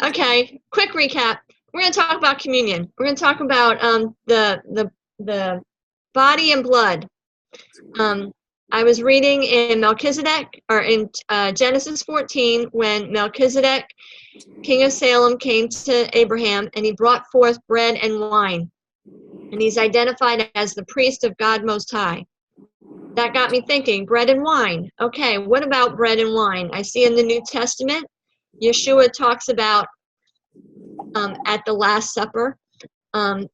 Okay, quick recap. We're going to talk about communion. We're going to talk about the body and blood. I was reading in Melchizedek, or in Genesis 14, when Melchizedek, king of Salem, came to Abraham, and he brought forth bread and wine. And he's identified as the priest of God Most High. That got me thinking, bread and wine. Okay, what about bread and wine? I see in the New Testament, Yeshua talks about at the Last Supper,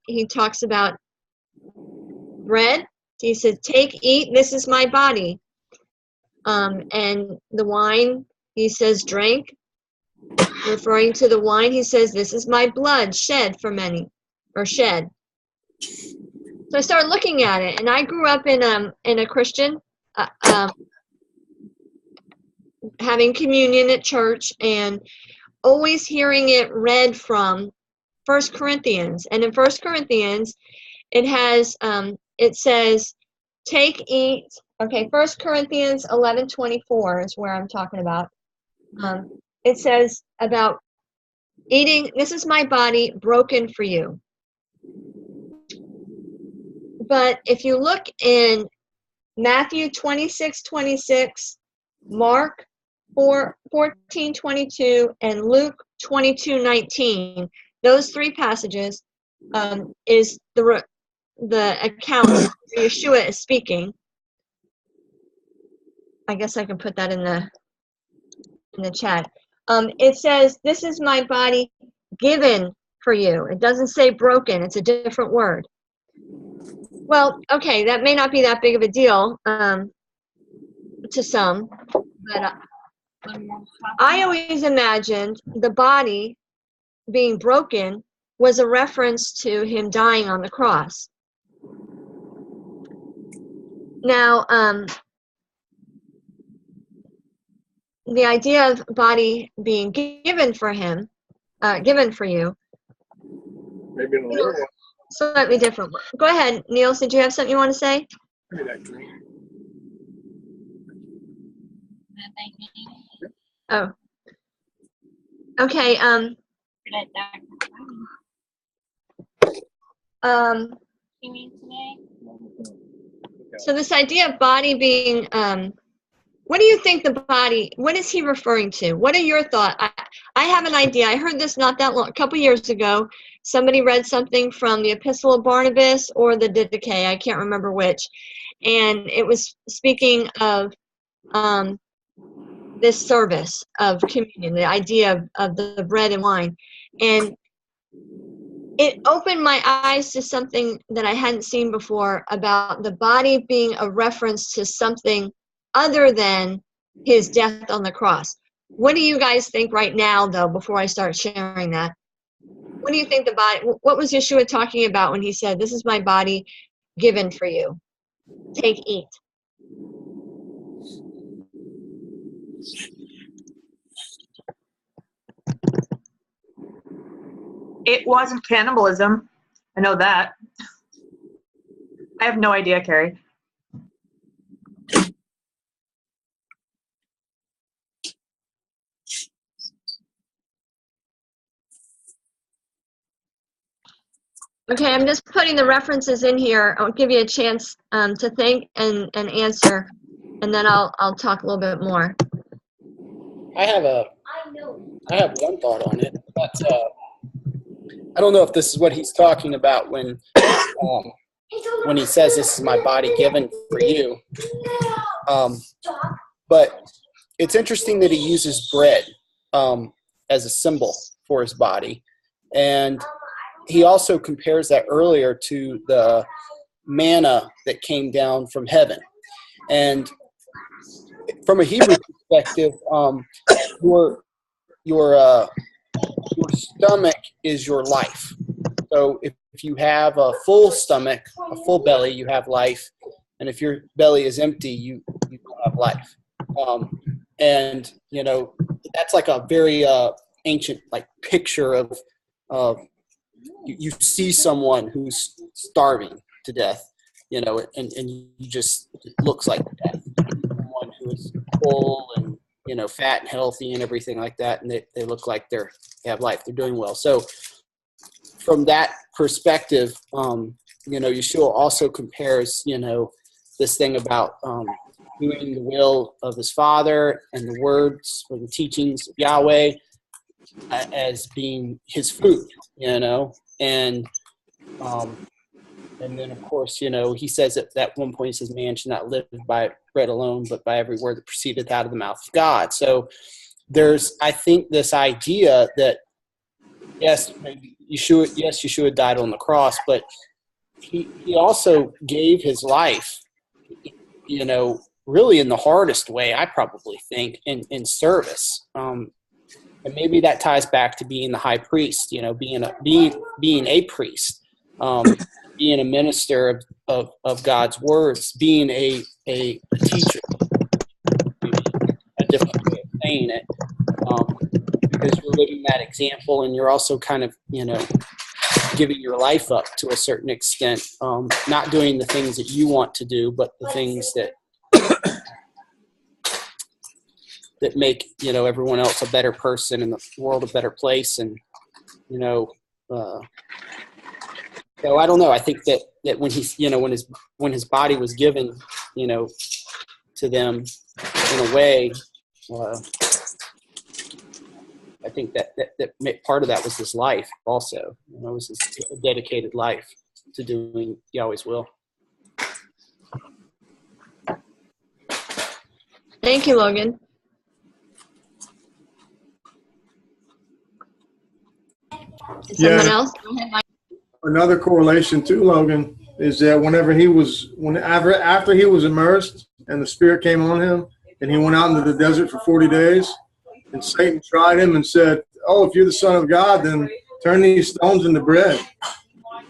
he talks about bread. He said, take, eat, this is my body. And the wine, he says, drink. Referring to the wine, he says, this is my blood shed for many, or shed. So I started looking at it, and I grew up in a Christian, having communion at church, and always hearing it read from 1 Corinthians. And in 1 Corinthians, it has, it says, take, eat. Okay, 1 Corinthians 11:24 is where I'm talking about. It says about eating, this is my body broken for you. But if you look in Matthew 26:26, Mark 14:22, and Luke 22:19, those three passages is the account where Yeshua is speaking. I guess I can put that in the chat. It says, this is my body given for you. It doesn't say broken. It's a different word. Well, okay, that may not be that big of a deal to some, but I always imagined the body being broken was a reference to him dying on the cross. Now, the idea of body being given for him, given for you, Maybe in a little one. Slightly different. Go ahead, Neil. Did you have something you want to say? Oh. Okay. So this idea of body being, what do you think the body, what is he referring to? What are your thoughts? I have an idea. I heard this not that long, a couple years ago. Somebody read something from the Epistle of Barnabas or the Didache, I can't remember which. And it was speaking of this service of communion, the idea of the bread and wine. And it opened my eyes to something that I hadn't seen before about the body being a reference to something other than his death on the cross. What do you guys think right now, though, before I start sharing that? What do you think the body, what was Yeshua talking about when he said, this is my body given for you? Take, eat. It wasn't cannibalism. I know that. I have no idea, Carrie. Okay, I'm just putting the references in here. I'll give you a chance to think and answer, and then I'll talk a little bit more. I have one thought on it, but I don't know if this is what he's talking about when he says this is my body given for you. But it's interesting that he uses bread as a symbol for his body, and he also compares that earlier to the manna that came down from heaven. And from a Hebrew perspective, your stomach is your life. So if you have a full stomach, a full belly, you have life. And if your belly is empty, you don't have life. And, you know, that's like a very ancient like picture of you see someone who's starving to death, you know, and you just, it looks like death. Someone who is full and fat and healthy and everything like that, and they look like they have life. They're doing well. So from that perspective, Yeshua also compares, this thing about doing the will of his Father and the words or the teachings of Yahweh as being his food, and then, of course, he says at one point, he says, man should not live by bread alone, but by every word that proceedeth out of the mouth of God. So there's, I think, this idea that, yes, Yeshua died on the cross, but he also gave his life, really in the hardest way, I probably think, in service. And maybe that ties back to being the high priest, being a priest. Being a minister of God's words, being a teacher, a different way of saying it, because you're living that example, and you're also kind of, giving your life up to a certain extent, not doing the things that you want to do, but the things that make, everyone else a better person and the world a better place, and so I don't know. I think that when he's, when his body was given, to them in a way, I think that part of that was his life also. It was his dedicated life to doing Yahweh's will. Thank you, Logan. Someone else? Go ahead, Mike. Another correlation too, Logan, is that after he was immersed and the Spirit came on him and he went out into the desert for 40 days and Satan tried him and said, oh, if you're the Son of God, then turn these stones into bread.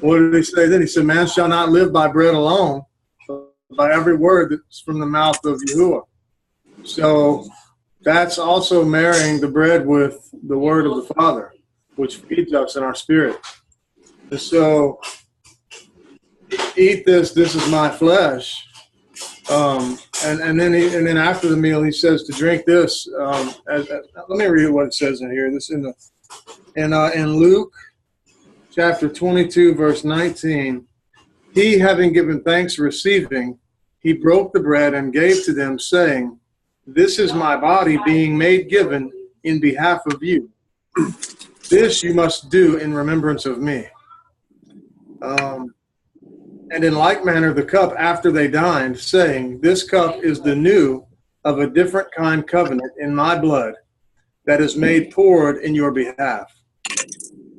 What did he say then? He said, man shall not live by bread alone, but by every word that's from the mouth of Yahuwah. So that's also marrying the bread with the word of the Father, which feeds us in our spirit. And so, eat this. This is my flesh. And then after the meal, he says to drink this. Let me read what it says in here. This in Luke chapter 22, verse 19. He, having given thanks, receiving, he broke the bread and gave to them, saying, "This is my body, being made given in behalf of you. This you must do in remembrance of me." And in like manner the cup after they dined, saying, "This cup is the new of a different kind covenant in my blood, that is made poured in your behalf."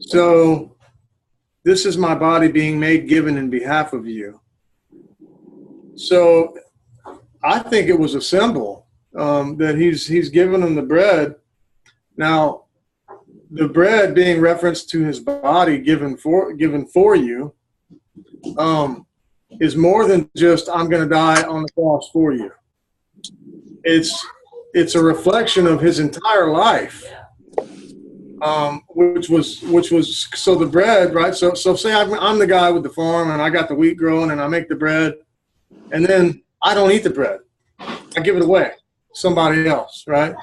So this is my body being made given in behalf of you. So I think it was a symbol that he's given them the bread. Now, the bread being referenced to his body given for you, is more than just I'm going to die on the cross for you. It's a reflection of his entire life, which was so the bread, right? So say I'm the guy with the farm and I got the wheat growing and I make the bread, and then I don't eat the bread. I give it away to somebody else, right?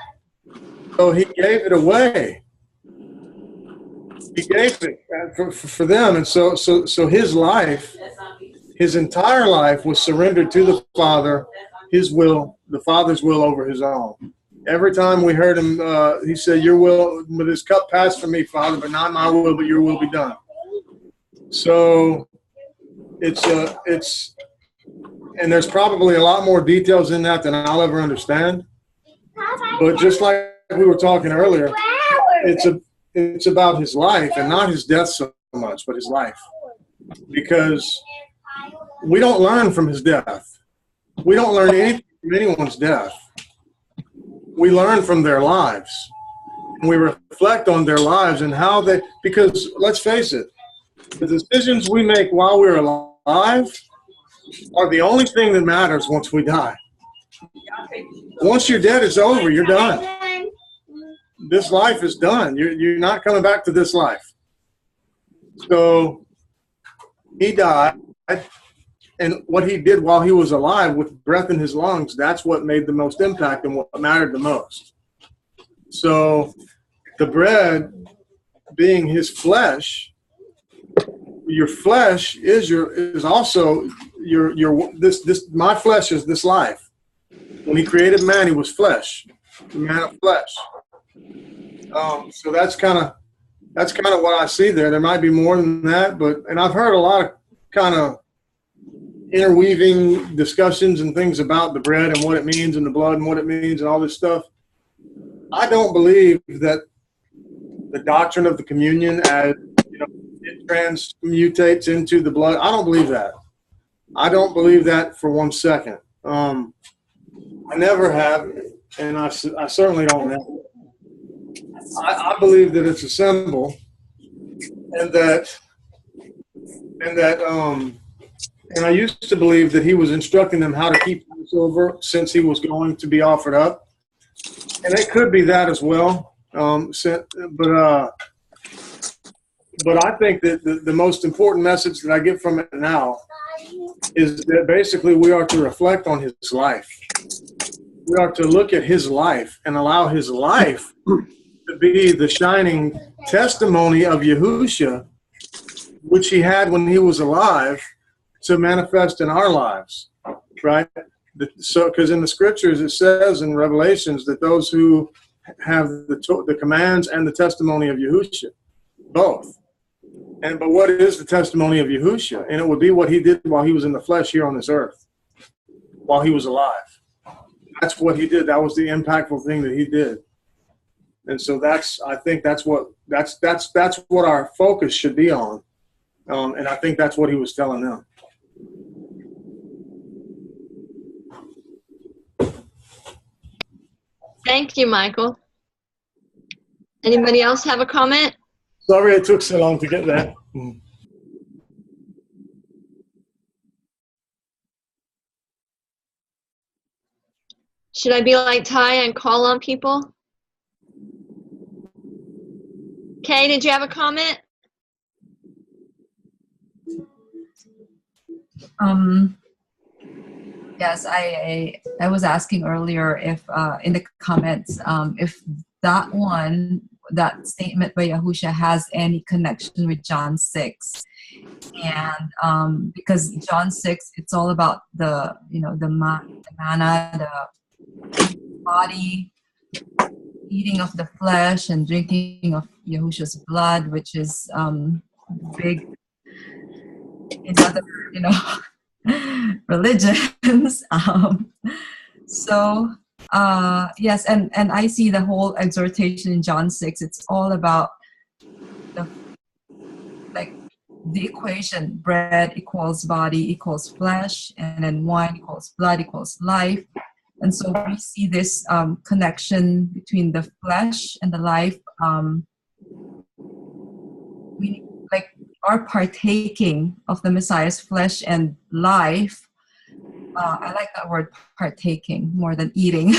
So he gave it away. He gave it for them, and so his life, his entire life, was surrendered to the Father, his will, the Father's will over his own. Every time we heard him, he said, "Your will, but this cup passed from me, Father, but not my will, but your will be done." So it's and there's probably a lot more details in that than I'll ever understand. But just like we were talking earlier, it's about his life and not his death so much, but his life. Because we don't learn from his death. We don't learn anything from anyone's death. We learn from their lives. And we reflect on their lives and how they, because let's face it, the decisions we make while we're alive are the only thing that matters once we die. Once you're dead, it's over. You're done. This life is done. You're not coming back to this life. So he died, and what he did while he was alive with breath in his lungs, that's what made the most impact and what mattered the most. So the bread being his flesh, your flesh is also this my flesh is this life. When he created man, he was flesh, the man of flesh. So that's kind of what I see there. There might be more than that, and I've heard a lot of kind of interweaving discussions and things about the bread and what it means and the blood and what it means and all this stuff. I don't believe that the doctrine of the communion, as it transmutates into the blood. I don't believe that. I don't believe that for 1 second. I never have, and I certainly don't have. I believe that it's a symbol, and I used to believe that he was instructing them how to keep Passover since he was going to be offered up, and it could be that as well. But I think that the most important message that I get from it now is that basically we are to reflect on his life. We are to look at his life and allow his life to be the shining testimony of Yahusha, which he had when he was alive, to manifest in our lives, right? So, because in the scriptures it says in Revelations that those who have the commands and the testimony of Yahusha, both. But what is the testimony of Yahusha? And it would be what he did while he was in the flesh here on this earth, while he was alive. That's what he did. That was the impactful thing that he did. And so I think that's what our focus should be on. And I think that's what he was telling them. Thank you, Michael. Anybody else have a comment? Sorry it took so long to get that. Should I be like Ty and call on people? Kay, did you have a comment? Yes, I was asking earlier if in the comments if that statement by Yahusha has any connection with John 6, and because John 6, it's all about the manna, the body, eating of the flesh and drinking of Yahusha's blood, which is big in other religions. Yes, and I see the whole exhortation in John 6. It's all about the equation: bread equals body equals flesh, and then wine equals blood equals life. And so we see this connection between the flesh and the life. We are partaking of the Messiah's flesh and life. I like that word, partaking, more than eating,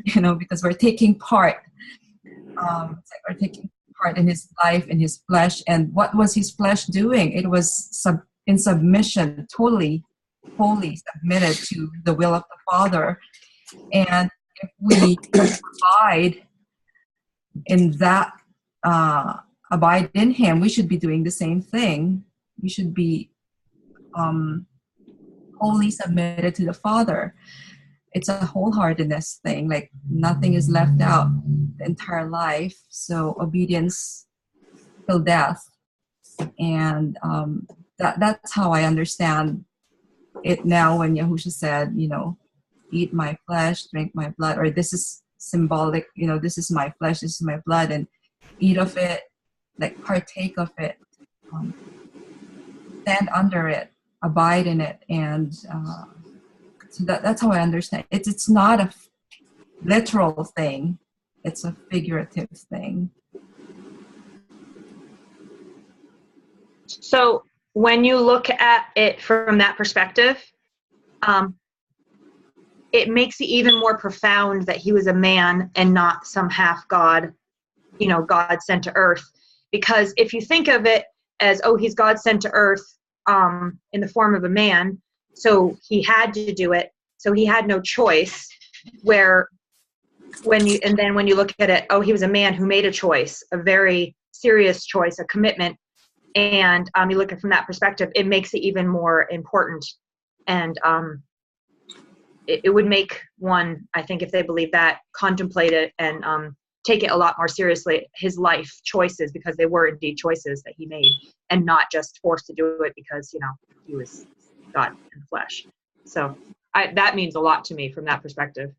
because we're taking part. We're taking part in his life, in his flesh. And what was his flesh doing? It was in submission, totally, wholly submitted to the will of the Father. And if we abide in that, abide in him, we should be doing the same thing. We should be wholly submitted to the Father. It's a wholeheartedness thing, like nothing is left out the entire life. So obedience till death. And that's how I understand it now when Yahusha said, eat my flesh, drink my blood, or this is symbolic, this is my flesh, this is my blood, and eat of it, like partake of it, stand under it, abide in it. And so that's how I understand it. It's not a literal thing, it's a figurative thing. So when you look at it from that perspective, it makes it even more profound that he was a man and not some half God, God sent to earth. Because if you think of it as, he's God sent to earth in the form of a man, so he had to do it, so he had no choice, where and then when you look at it, oh, he was a man who made a choice, a very serious choice, a commitment. And you look at it from that perspective, it makes it even more important. And it would make one, I think, if they believe that, contemplate it and take it a lot more seriously, his life choices, because they were indeed choices that he made, and not just forced to do it because, you know, he was God in the flesh. So that means a lot to me from that perspective.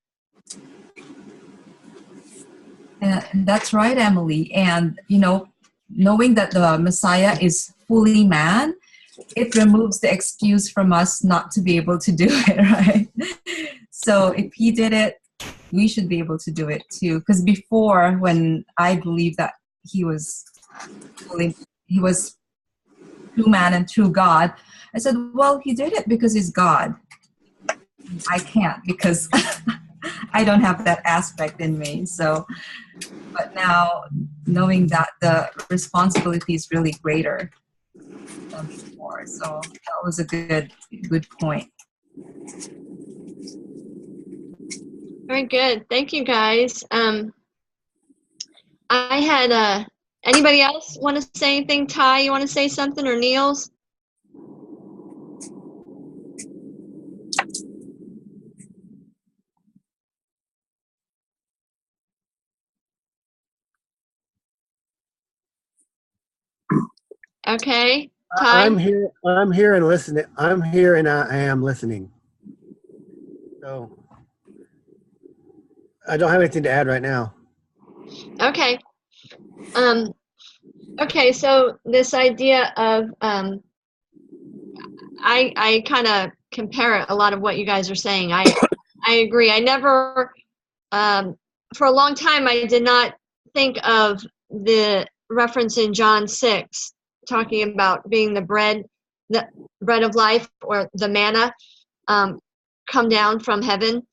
That's right, Emily. And, you know, knowing that the Messiah is fully man, it removes the excuse from us not to be able to do it, right? So if he did it, we should be able to do it too. Because before, when I believed that he was true man and true God, I said, well, he did it because he's God. I can't, because I don't have that aspect in me. So, but now knowing that the responsibility is really greater than before, so that was a good point. Very good. Thank you, guys. I had anybody else want to say anything? Ty, you want to say something, or Niels? Okay. Ty? I'm here. I'm here and listening. I'm here and I am listening. So I don't have anything to add right now. Okay. Okay, so this idea of I kind of compare a lot of what you guys are saying. I agree. I never for a long time I did not think of the reference in John 6 talking about being the bread of life, or the manna come down from heaven,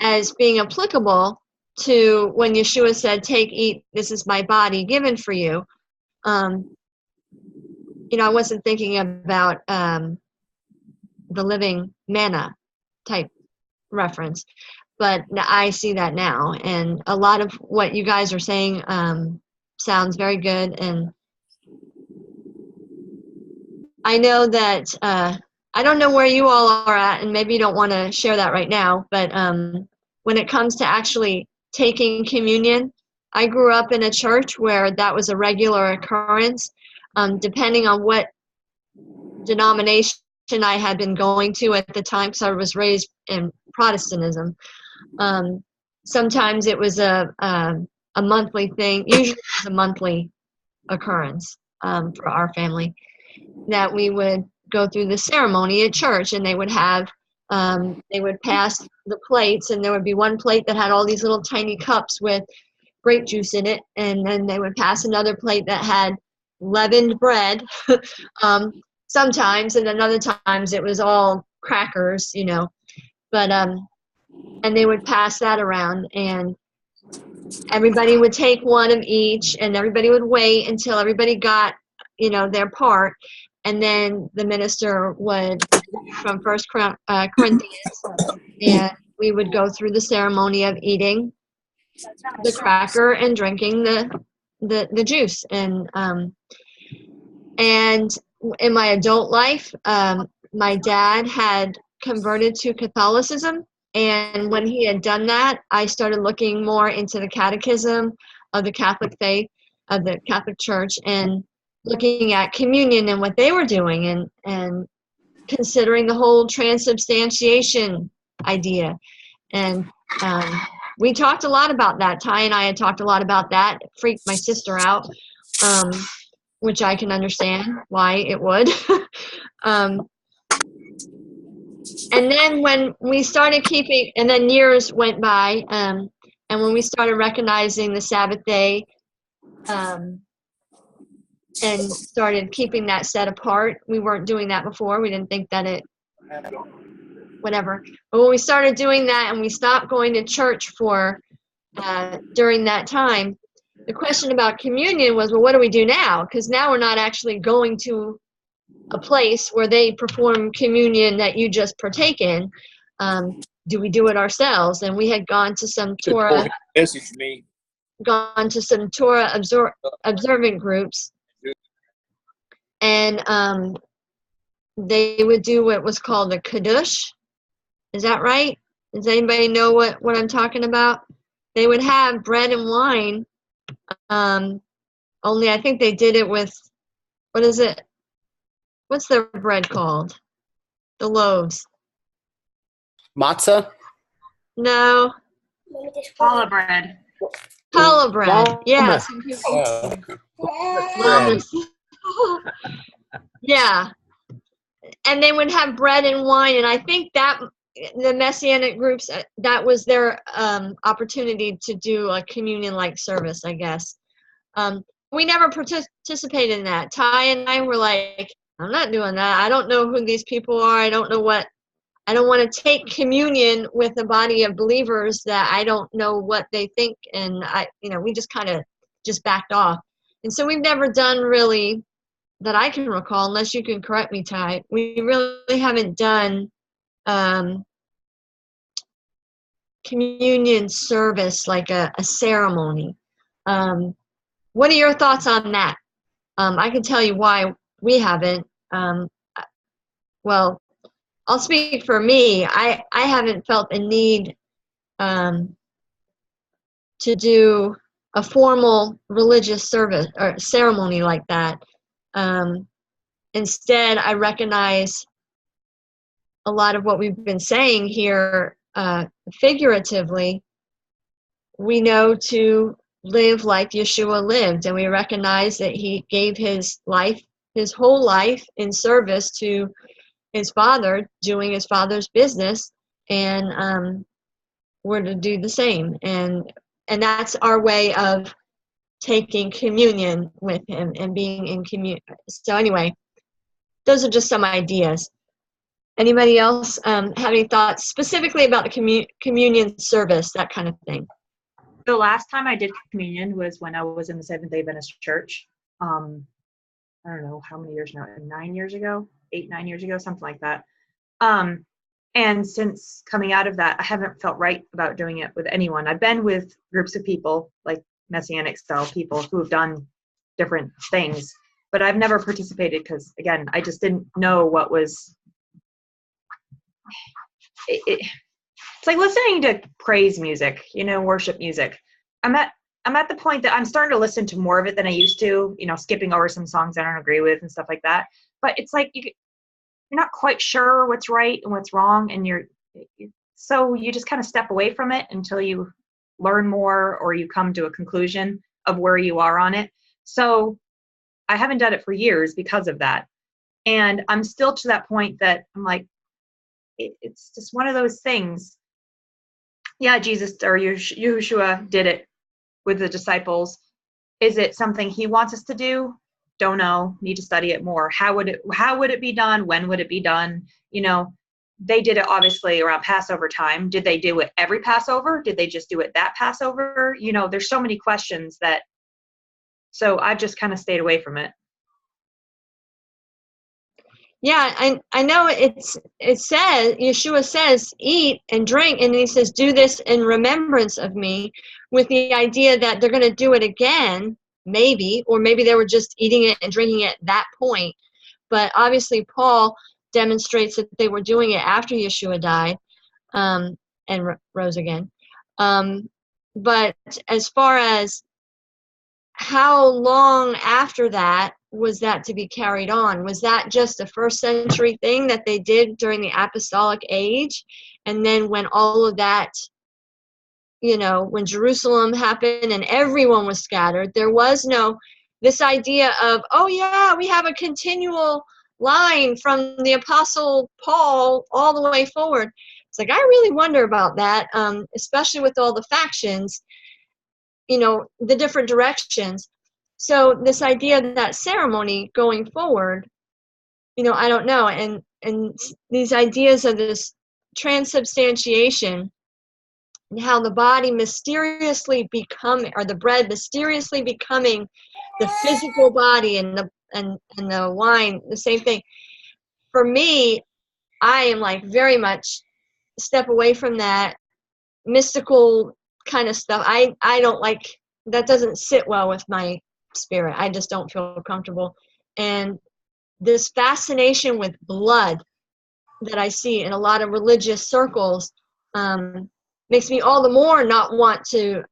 as being applicable to when Yeshua said, "Take, eat, this is my body given for you." You know, I wasn't thinking about the living manna type reference, but I see that now, and a lot of what you guys are saying sounds very good. And I know that I don't know where you all are at, and maybe you don't want to share that right now, but when it comes to actually taking communion, I grew up in a church where that was a regular occurrence, depending on what denomination I had been going to at the time, because I was raised in Protestantism. Sometimes it was a monthly thing. Usually it was a monthly occurrence for our family, that we would go through the ceremony at church, and they would have they would pass the plates, and there would be one plate that had all these little tiny cups with grape juice in it, and then they would pass another plate that had leavened bread sometimes, and then other times it was all crackers, you know, but and they would pass that around, and everybody would take one of each, and everybody would wait until everybody got, you know, their part, and then the minister would from First Corinthians, and we would go through the ceremony of eating the cracker and drinking the juice. And in my adult life, my dad had converted to Catholicism, and when he had done that, I started looking more into the catechism of the Catholic faith, of the Catholic Church, and looking at communion and what they were doing, and considering the whole transubstantiation idea. And we talked a lot about that. Ty and I had talked a lot about that. It freaked my sister out, which I can understand why it would. And then when we started keeping, and then years went by, and when we started recognizing the Sabbath day, and started keeping that set apart. We weren't doing that before. We didn't think that it, whatever. But when we started doing that, and we stopped going to church for during that time, the question about communion was, well, what do we do now? Because now we're not actually going to a place where they perform communion that you just partake in. do we do it ourselves? And we had gone to some Torah Message me. observant groups, and they would do what was called a kiddush. Is that right? Does anybody know what I'm talking about? They would have bread and wine, only I think they did it with, what is it? What's their bread called? The loaves. Matzah? No. Challah bread. Challah bread. Yeah. Yeah. And they would have bread and wine, and I think that the Messianic groups, that was their opportunity to do a communion-like service, I guess. We never participated in that. Ty and I were like, I'm not doing that. I don't know who these people are. I don't want to take communion with a body of believers that I don't know what they think, and we just kind of just backed off. And so we've never done really, that I can recall, unless you can correct me, Ty, we really haven't done communion service like a ceremony. What are your thoughts on that? I can tell you why we haven't. Well, I'll speak for me. I haven't felt the need to do a formal religious service or ceremony like that. Instead, I recognize a lot of what we've been saying here figuratively. We know to live like Yeshua lived, and we recognize that he gave his life, his whole life, in service to his Father, doing his Father's business, and we're to do the same. And that's our way of taking communion with him and being in communion. So anyway, those are just some ideas. Anybody else have any thoughts specifically about the communion service, that kind of thing? The last time I did communion was when I was in the Seventh-day Adventist Church. I don't know how many years now, 9 years ago, 8-9 years ago, something like that. And since coming out of that, I haven't felt right about doing it with anyone. I've been with groups of people, like Messianic style people, who have done different things, but I've never participated because, again, I just didn't know what was. It's like listening to praise music, worship music. I'm at the point that I'm starting to listen to more of it than I used to, skipping over some songs I don't agree with and stuff like that. But it's like you're not quite sure what's right and what's wrong, and so you just kind of step away from it until you learn more or you come to a conclusion of where you are on it. So I haven't done it for years because of that. And I'm still to that point that I'm like, it's just one of those things. Yeah, Jesus or Yahushua did it with the disciples. Is it something he wants us to do? Don't know. Need to study it more. How would it be done? When would it be done? They did it obviously around Passover time. Did they do it every Passover? Did they just do it that Passover? There's so many questions that. So I've just kind of stayed away from it. Yeah, I know it says, Yeshua says, eat and drink, and he says, do this in remembrance of me, with the idea that they're going to do it again, maybe, or maybe they were just eating it and drinking it at that point. But obviously Paul demonstrates that they were doing it after Yeshua died and rose again. But as far as how long after that was that to be carried on? Was that just a first century thing that they did during the apostolic age? And then when all of that, when Jerusalem happened and everyone was scattered, there was no, this idea of, oh yeah, we have a continual line from the apostle Paul all the way forward. It's like, I really wonder about that, especially with all the factions, the different directions. So this idea of that ceremony going forward, I don't know. And these ideas of this transubstantiation and how the body mysteriously becoming, or the bread mysteriously becoming the physical body, and the wine, the same thing. For me, I am like very much step away from that mystical kind of stuff. I don't like, that doesn't sit well with my spirit. I just don't feel comfortable. And this fascination with blood that I see in a lot of religious circles makes me all the more not want to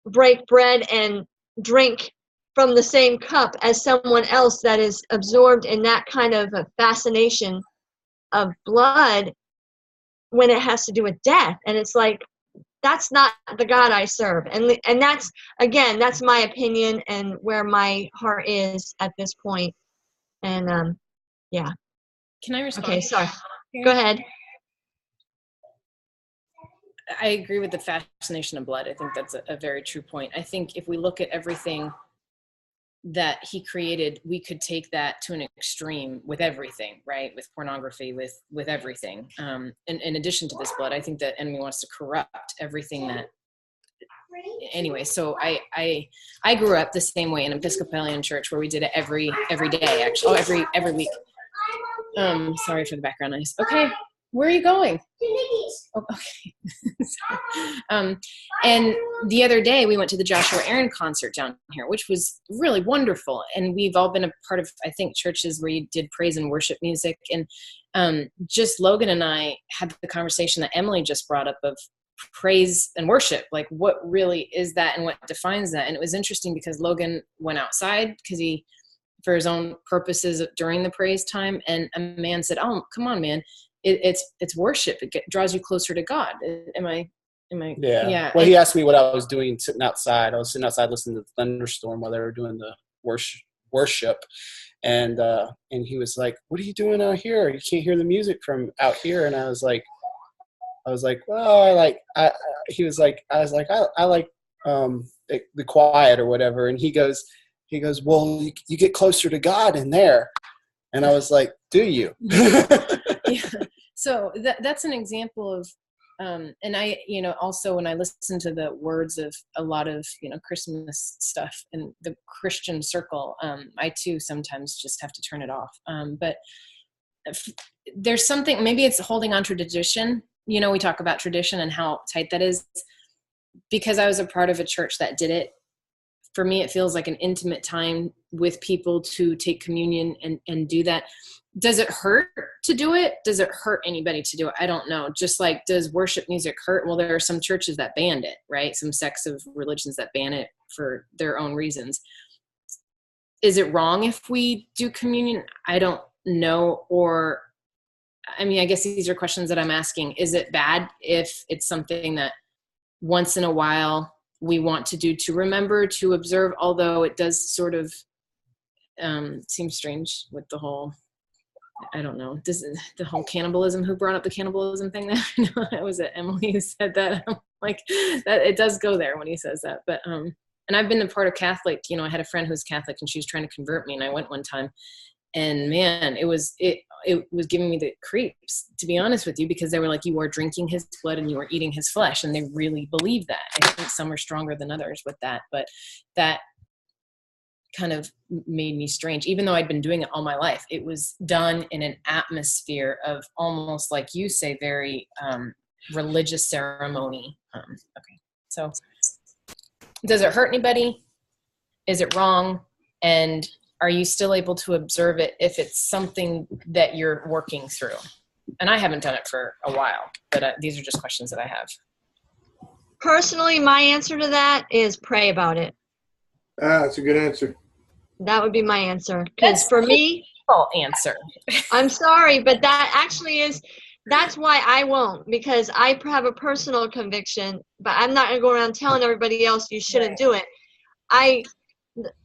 break bread and drink from the same cup as someone else that is absorbed in that kind of a fascination of blood when it has to do with death. And it's like, that's not the God I serve. And that's, again, that's my opinion and where my heart is at this point. And yeah. Can I respond? Okay, sorry. Go ahead. I agree with the fascination of blood. I think that's a very true point. I think if we look at everything that he created, we could take that to an extreme with everything, right? With pornography, with everything. And in addition to this blood, I think the enemy wants to corrupt everything that, anyway, so I grew up the same way in an Episcopalian church where we did it every day, actually. Oh, every week. Sorry for the background noise. Okay. Where are you going? Oh, okay. And the other day we went to the Joshua Aaron concert down here, which was really wonderful. And we've all been a part of, I think, churches where you did praise and worship music. And just Logan and I had the conversation that Emily just brought up of praise and worship. Like, what really is that and what defines that? And it was interesting because Logan went outside because he, for his own purposes during the praise time. And a man said, "Oh, come on, man. It's worship. It draws you closer to God." Am I? Yeah. Well, he asked me what I was doing sitting outside. I was sitting outside listening to the thunderstorm while they were doing the worship. And he was like, "What are you doing out here? You can't hear the music from out here." And I was like, "Well, I like." He was like, "I was like, I like the quiet or whatever." And he goes, "Well, you get closer to God in there." And I was like, "Do you?" Yeah. So that's an example of, and I, also when I listen to the words of a lot of, Christmas stuff in the Christian circle, I too sometimes just have to turn it off. But there's something, maybe it's holding on to tradition. We talk about tradition and how tight that is. Because I was a part of a church that did it, for me, it feels like an intimate time with people to take communion and do that. Does it hurt to do it? Does it hurt anybody to do it? I don't know. Just like, does worship music hurt? Well, there are some churches that banned it, right? Some sects of religions that ban it for their own reasons. Is it wrong if we do communion? I don't know. Or, I guess these are questions that I'm asking. Is it bad if it's something that once in a while we want to do to remember, to observe, although it does sort of seem strange with the whole, I don't know, the whole cannibalism, who brought up the cannibalism thing there? Was it Emily who said that? I'm like, that it does go there when he says that. But, and I've been a part of Catholic, I had a friend who was Catholic and she was trying to convert me, and I went one time, and man, it was giving me the creeps, to be honest with you, because they were like, you are drinking his blood and you are eating his flesh. And they really believe that. I think some are stronger than others with that, but that kind of made me strange. Even though I'd been doing it all my life, it was done in an atmosphere of almost, like you say, very religious ceremony. Okay. So does it hurt anybody? Is it wrong? And are you still able to observe it if it's something that you're working through? And I haven't done it for a while, but these are just questions that I have. Personally, my answer to that is pray about it. That's a good answer. That would be my answer. Because for me, answer. I'm sorry, but that actually is, that's why I won't, because I have a personal conviction, but I'm not going to go around telling everybody else you shouldn't do it.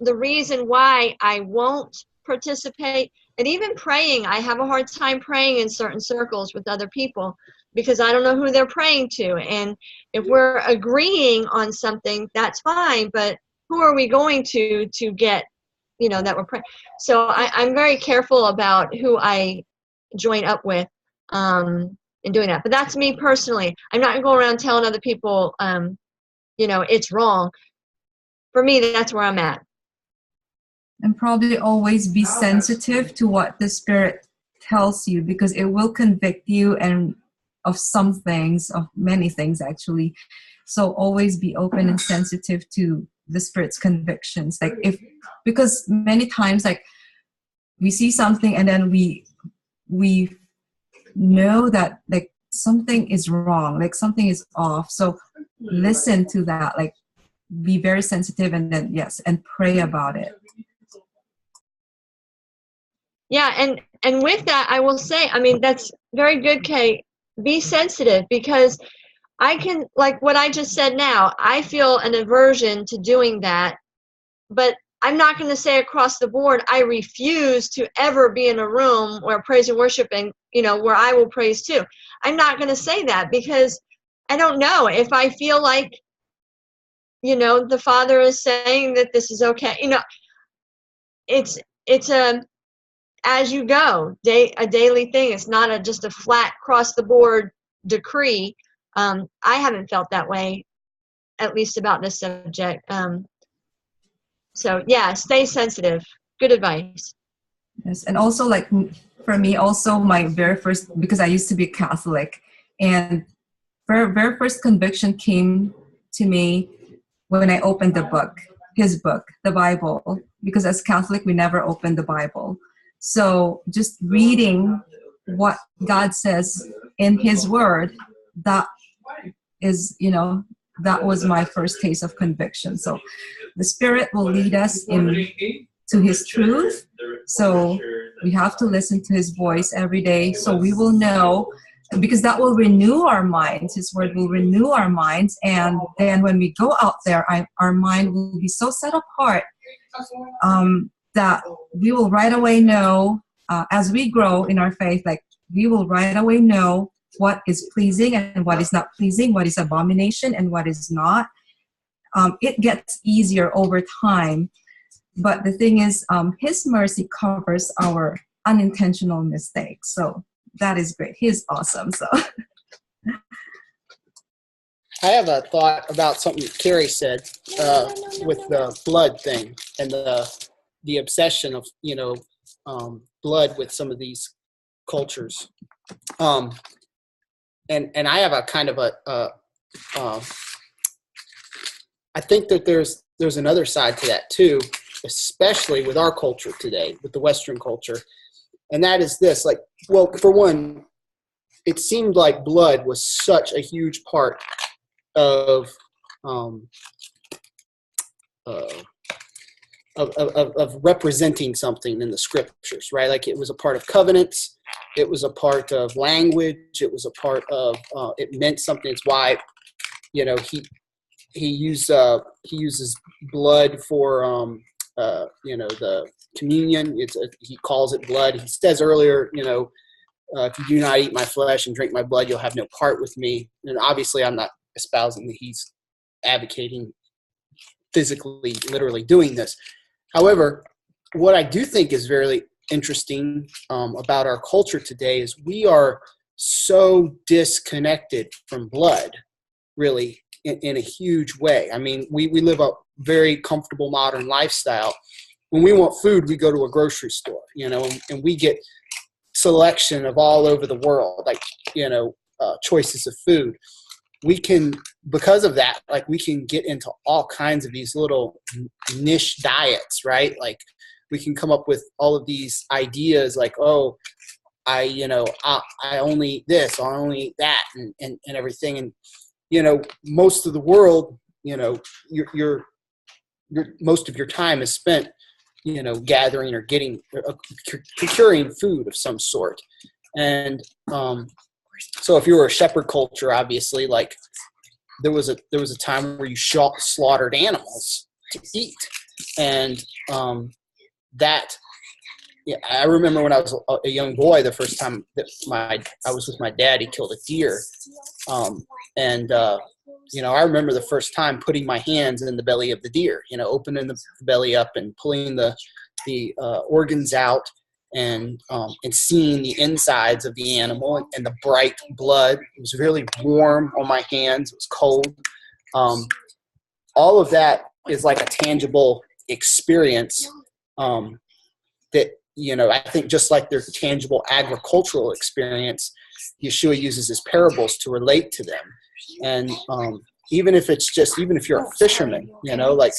The reason why I won't participate, and even praying, I have a hard time praying in certain circles with other people because I don't know who they're praying to. And if we're agreeing on something, that's fine, but who are we going to get, that we're praying? So I'm very careful about who I join up with in doing that. But that's me personally. I'm not going to go around telling other people, it's wrong. For me, that's where I'm at. And probably always be sensitive to what the Spirit tells you, because it will convict you and of some things, of many things actually. So always be open and sensitive to the Spirit's convictions. Like because many times like we see something and then we know that like something is wrong, like something is off. So listen to that, like be very sensitive, and then and pray about it. Yeah, and with that, I will say, I mean, that's very good, Kay. Be sensitive, because I can, like what I just said now, I feel an aversion to doing that, but I'm not going to say across the board, I refuse to ever be in a room where praise and worship and, where I will praise too. I'm not going to say that, because I don't know if I feel like, the Father is saying that this is okay. It's a, as you go, a daily thing. It's not just a flat across the board decree. I haven't felt that way, at least about this subject. So yeah, stay sensitive. Good advice. Yes, and also like for me, also my very first, because I used to be Catholic, and very first conviction came to me when I opened the book, his book, the Bible, because as Catholic we never opened the Bible. So just reading what God says in his word, that is, that was my first taste of conviction. So the Spirit will lead us to his truth. So we have to listen to his voice every day, so we will know, because that will renew our minds. His word will renew our minds. And then when we go out there, our mind will be so set apart that we will right away know, as we grow in our faith, like we will right away know what is pleasing and what is not pleasing, what is abomination and what is not. It gets easier over time. But the thing is, his mercy covers our unintentional mistakes. So that is great. He's awesome. So I have a thought about something Carrie said with the blood thing and the obsession of blood with some of these cultures. And I have a kind of I think that there's another side to that too, especially with our culture today, with the Western culture. And that is this, like, well, for one, it seemed like blood was such a huge part of representing something in the scriptures, right? Like it was a part of covenants, it was a part of language, it was a part of it meant something. It's why he uses blood for the communion. He calls it blood. He says earlier, if you do not eat my flesh and drink my blood, you'll have no part with me. And obviously I'm not espousing that he's advocating physically, literally doing this. However, what I do think is very interesting about our culture today is we are so disconnected from blood, really, in a huge way. I mean, we live a very comfortable modern lifestyle. When we want food, we go to a grocery store, and we get selection of all over the world, like, choices of food. We can, because of that, like we can get into all kinds of these little niche diets, right? Like we can come up with all of these ideas like, oh, I only eat this, I only eat that, and everything. And, most of the world, your most of your time is spent, gathering or procuring food of some sort. And, so if you were a shepherd culture, obviously, like there was a time where you slaughtered animals to eat, and I remember when I was a young boy, the first time that I was with my dad, he killed a deer, I remember the first time putting my hands in the belly of the deer, opening the belly up and pulling the organs out. And seeing the insides of the animal and the bright blood. It was really warm on my hands. It was cold. All of that is like a tangible experience that, I think just like their tangible agricultural experience, Yeshua uses his parables to relate to them. And even if you're a fisherman, like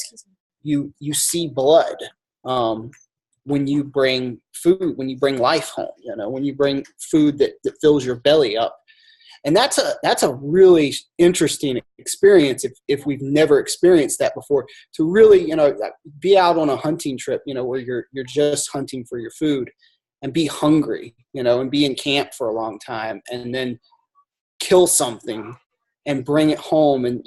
you see blood when you bring food, when you bring life home, when you bring food that fills your belly up. And that's a really interesting experience if we've never experienced that before, to really, be out on a hunting trip, where you're just hunting for your food and be hungry, and be in camp for a long time, and then kill something and bring it home, and,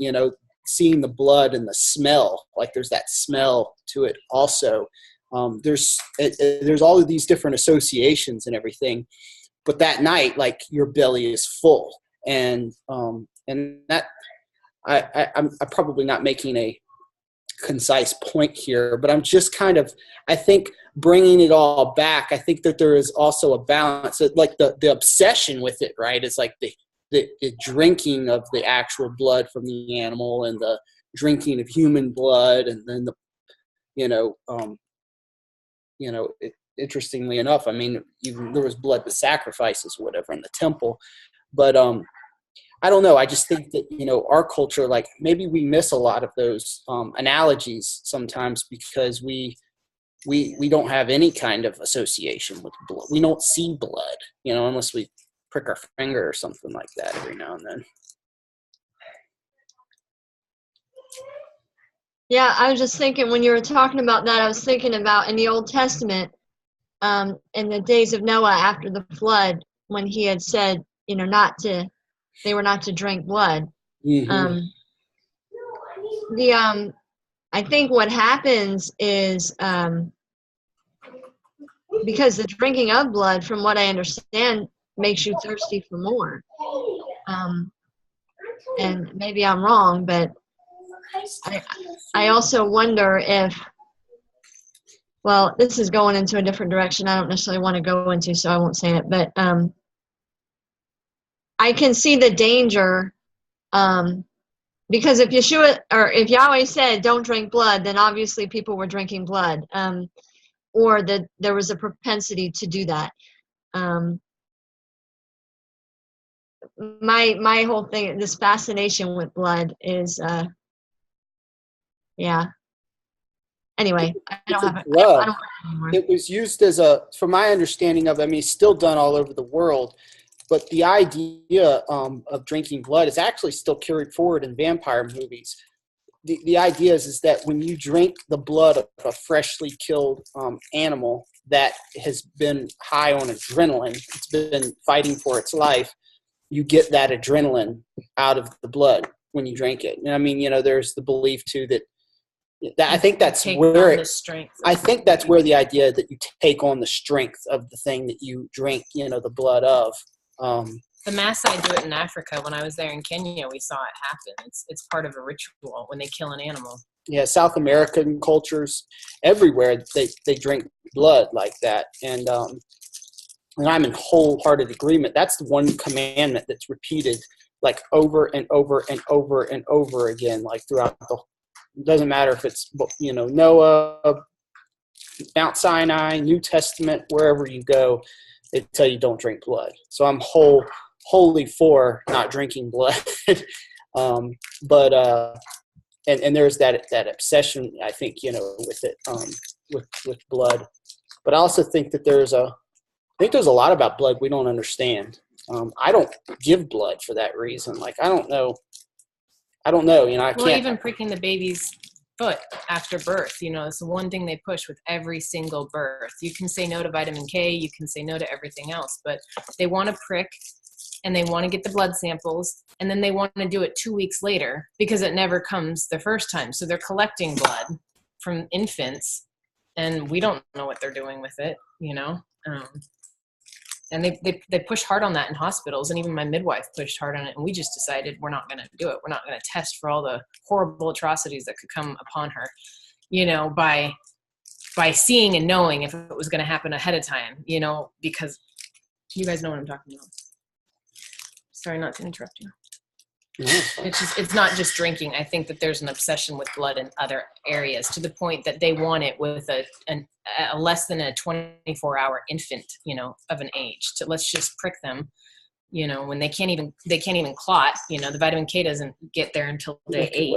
seeing the blood and the smell, like there's that smell to it also. There's all of these different associations and everything. But that night, like, your belly is full, and that I'm probably not making a concise point here, but I'm just I think bringing it all back. I think that there is also a balance, like the obsession with it, right? It's like the drinking of the actual blood from the animal, and the drinking of human blood, and then interestingly enough, I mean, even there was blood with sacrifices, whatever, in the temple. But I don't know. I just think that, our culture, like, maybe we miss a lot of those analogies sometimes, because we don't have any kind of association with blood. We don't see blood, unless we prick our finger or something like that every now and then. Yeah, I was just thinking, when you were talking about that, I was thinking about in the Old Testament, in the days of Noah after the flood, when he had said, they were not to drink blood. Mm-hmm. I think what happens is, because the drinking of blood, from what I understand, makes you thirsty for more. And maybe I'm wrong, but I also wonder if, well, this is going into a different direction I don't necessarily want to go into, so I won't say it, but I can see the danger, because if if Yahweh said don't drink blood, then obviously people were drinking blood, or that there was a propensity to do that. My whole thing, this fascination with blood is, yeah. Anyway, I don't have it anymore. It was used from my understanding of, it's still done all over the world, but the idea of drinking blood is actually still carried forward in vampire movies. The idea is that when you drink the blood of a freshly killed animal that has been high on adrenaline, it's been fighting for its life, you get that adrenaline out of the blood when you drink it. And there's the belief too that I think that's where the idea that you take on the strength of the thing that you drink, the blood of. The Maasai do it in Africa. When I was there in Kenya, we saw it happen. It's part of a ritual when they kill an animal. Yeah, South American cultures, everywhere they drink blood like that, and I'm in wholehearted agreement. That's the one commandment that's repeated like over and over and over and over again, like throughout it doesn't matter if it's, Noah, Mount Sinai, New Testament, wherever you go, they tell you don't drink blood. So I'm wholly for not drinking blood. But there's that obsession, I think, with it, with blood. But I also think that there's a lot about blood we don't understand. I don't give blood for that reason. Like, I don't know. I can't. Well, even pricking the baby's foot after birth, it's the one thing they push with every single birth. You can say no to vitamin K, you can say no to everything else, but they want to prick and they want to get the blood samples, and then they want to do it 2 weeks later because it never comes the first time. So they're collecting blood from infants, and we don't know what they're doing with it, and they push hard on that in hospitals, and even my midwife pushed hard on it, and we just decided we're not going to do it. We're not going to test for all the horrible atrocities that could come upon her, by seeing and knowing if it was going to happen ahead of time, because you guys know what I'm talking about. Sorry not to interrupt you. It's not just drinking. I think that there's an obsession with blood in other areas, to the point that they want it with a less than a 24-hour infant, of an age. So let's just prick them you know, when they can't even clot, you know, the vitamin K doesn't get there until day 8.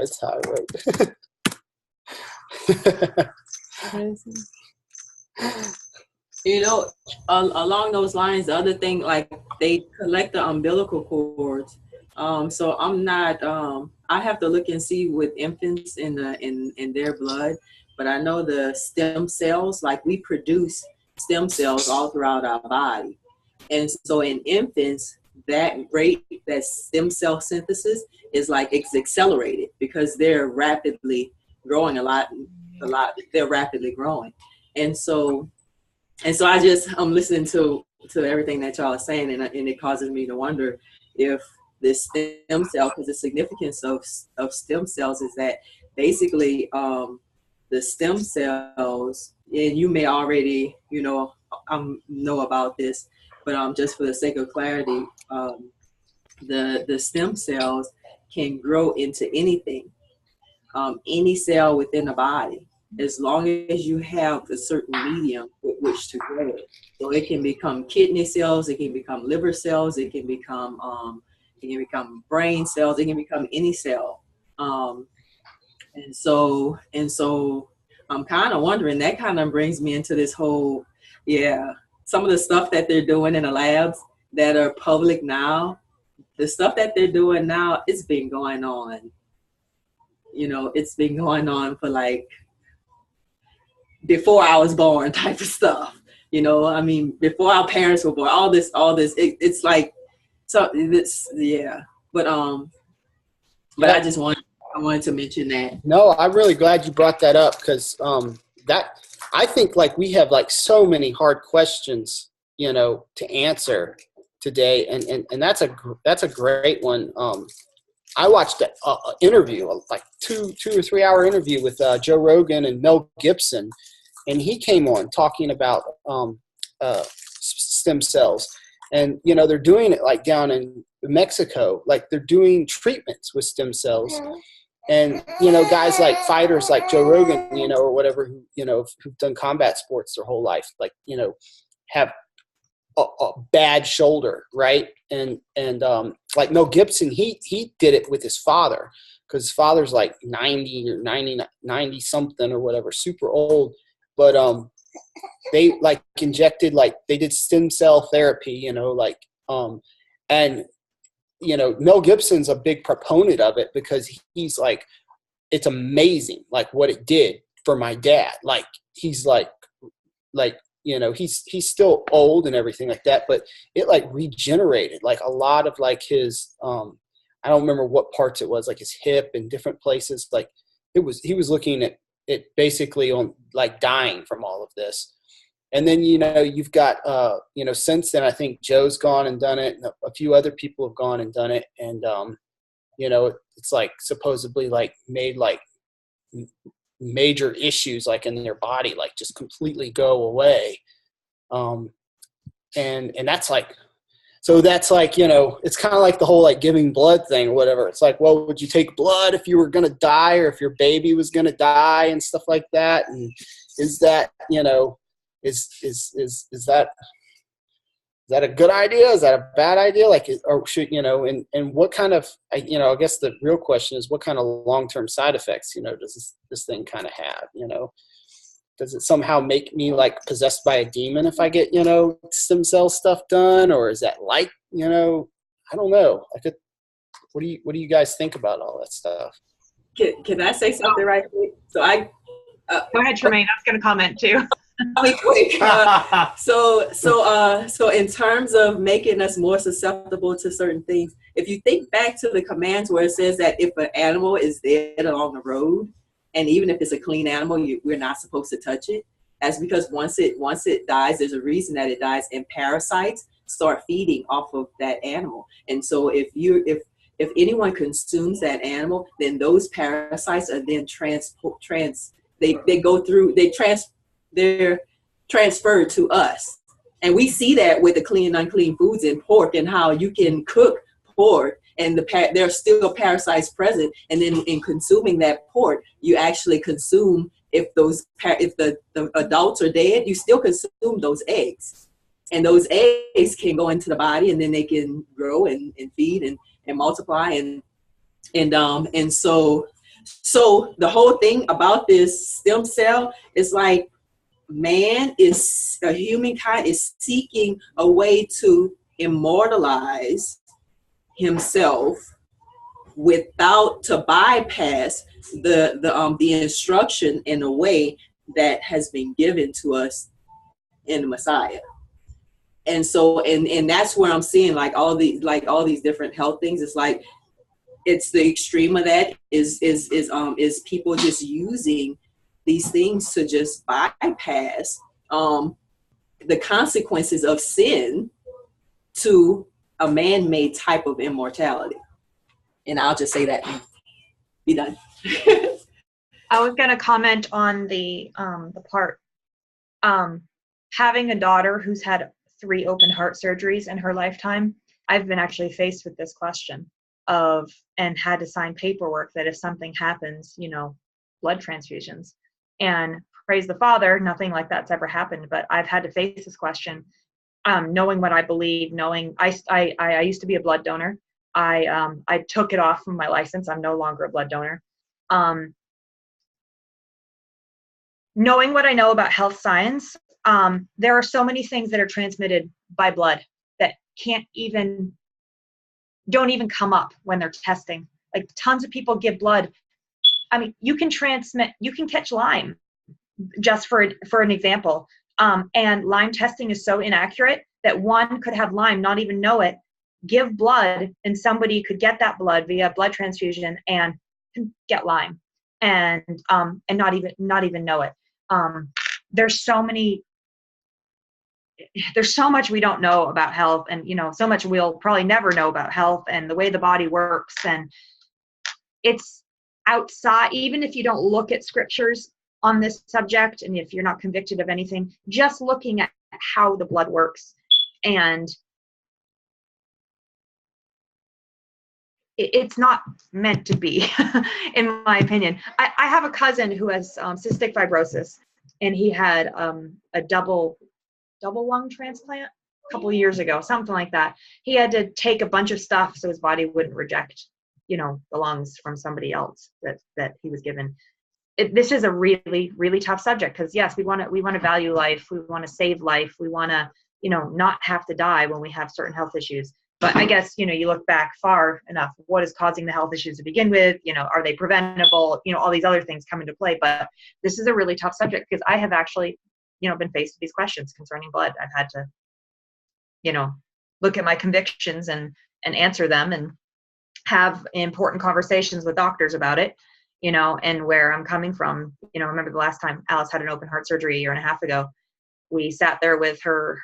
You know, along those lines, the other thing, like they collect the umbilical cords. So I'm not. I have to look and see with infants in their blood, but I know the stem cells. Like we produce stem cells all throughout our body, and so in infants, that rate, that stem cell synthesis is like it's accelerated because they're rapidly growing a lot. They're rapidly growing, and so I'm listening to everything that y'all are saying, and it causes me to wonder if this stem cell, because the significance of stem cells is that basically the stem cells, and you may already know about this, but just for the sake of clarity, the stem cells can grow into anything, any cell within the body, as long as you have a certain medium with which to grow it. So it can become kidney cells, it can become liver cells, it can become brain cells, it can become any cell. And so I'm kind of wondering, that kind of brings me into this whole, some of the stuff that they're doing in the labs that are public now, the stuff that they're doing now, it's been going on. It's been going on for like before I was born type of stuff. I mean, before our parents were born, all this, it's like, so it's, but I wanted to mention that. No, I'm really glad you brought that up, because that, I think like we have like so many hard questions, to answer today. And that's a great one. I watched an interview, like 2 or 3 hour interview with Joe Rogan and Mel Gibson. And he came on talking about stem cells. And, they're doing it like down in Mexico, like they're doing treatments with stem cells. And, guys like fighters like Joe Rogan, or whatever, who've done combat sports their whole life, like, have a bad shoulder, right? And like Mel Gibson, he did it with his father, because his father's like 90 or 90 something or whatever, super old. But they like injected, like they did stem cell therapy, and Mel Gibson's a big proponent of it, because he's like, it's amazing, like what it did for my dad. Like he's like he's still old and everything like that, but it like regenerated like a lot of like his I don't remember what parts it was, like his hip and different places. Like he was looking at it basically on like dying from all of this. And then, you've got, since then, I think Joe's gone and done it, and a few other people have gone and done it. And, it's like supposedly like made like major issues like in their body, like just completely go away. And that's like, so that's like, it's kind of like the whole like giving blood thing or whatever. It's like, well, would you take blood if you were going to die, or if your baby was going to die and stuff like that? And is that, is that a good idea? Is that a bad idea? Like, or should, and what kind of, I guess the real question is, what kind of long-term side effects, does this thing kind of have, Does it somehow make me like possessed by a demon if I get, stem cell stuff done? Or is that like, I don't know. What do you guys think about all that stuff? Can I say something right quick? So go ahead, Tremaine. I was going to comment too. Quick. So in terms of making us more susceptible to certain things, if you think back to the commands where it says that if an animal is dead along the road, and even if it's a clean animal, we're not supposed to touch it. That's because once it dies, there's a reason that it dies, and parasites start feeding off of that animal. And so if anyone consumes that animal, then those parasites are then they're transferred to us. And we see that with the clean and unclean foods in pork, and how you can cook pork and there are still parasites present. And then in consuming that pork, you actually consume, if the adults are dead, you still consume those eggs. and those eggs can go into the body, and then they can grow and feed and multiply, and so the whole thing about this stem cell is like humankind is seeking a way to immortalize himself to bypass the instruction in a way that has been given to us in the Messiah. And so and that's where I'm seeing like all these different health things. It's like it's the extreme of that is people just using these things to just bypass the consequences of sin to a man-made type of immortality. And I'll just say that and be done. I was going to comment on the part having a daughter who's had 3 open heart surgeries in her lifetime. I've been actually faced with this question and had to sign paperwork that if something happens, blood transfusions. And praise the Father, nothing like that's ever happened. But I've had to face this question, knowing what I believe, knowing I used to be a blood donor. I took it off from my license. I'm no longer a blood donor. Knowing what I know about health science, there are so many things that are transmitted by blood that don't even come up when they're testing. Like tons of people give blood. I mean, you can catch Lyme, just for an example. And Lyme testing is so inaccurate that one could have Lyme, not even know it, give blood, and somebody could get that blood via blood transfusion and get Lyme, and not even know it. There's so much we don't know about health, and so much we'll probably never know about health and the way the body works. And it's outside, even if you don't look at scriptures on this subject, and if you're not convicted of anything, just looking at how the blood works, and it's not meant to be, in my opinion. I have a cousin who has cystic fibrosis, and he had a double lung transplant a couple of years ago, something like that. He had to take a bunch of stuff so his body wouldn't reject, the lungs from somebody else that he was given. This is a really, really tough subject, because yes, we want to value life, we want to save life, we want to, not have to die when we have certain health issues. But I guess, you look back far enough, what is causing the health issues to begin with? Are they preventable? All these other things come into play. But this is a really tough subject, because I have actually, been faced with these questions concerning blood. I've had to, look at my convictions and answer them, and have important conversations with doctors about it, and where I'm coming from. I remember the last time Alice had an open heart surgery 1.5 years ago. We sat there with her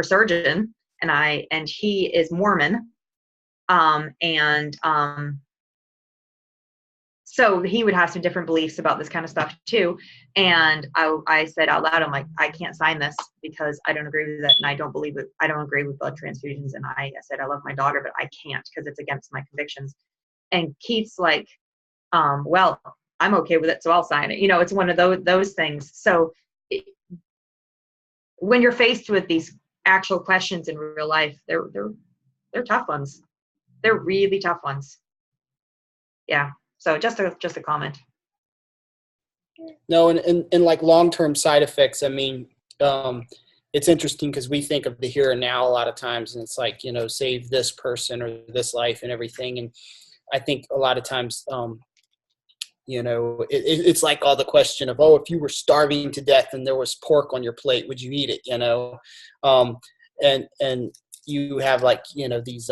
surgeon, and he is Mormon. So he would have some different beliefs about this kind of stuff too. And I said out loud, I'm like, I can't sign this because I don't agree with it, and I don't believe it. I don't agree with blood transfusions. And I said, I love my daughter, but I can't, because it's against my convictions. And Keith's like, well, I'm okay with it, so I'll sign it. It's one of those things. So when you're faced with these actual questions in real life, they're tough ones. They're really tough ones. Yeah. So just a comment. No, and like long-term side effects, I mean, it's interesting because we think of the here and now a lot of times, and it's like, save this person or this life and everything. And I think a lot of times, it's like all the question of, if you were starving to death and there was pork on your plate, would you eat it? And you have like, these,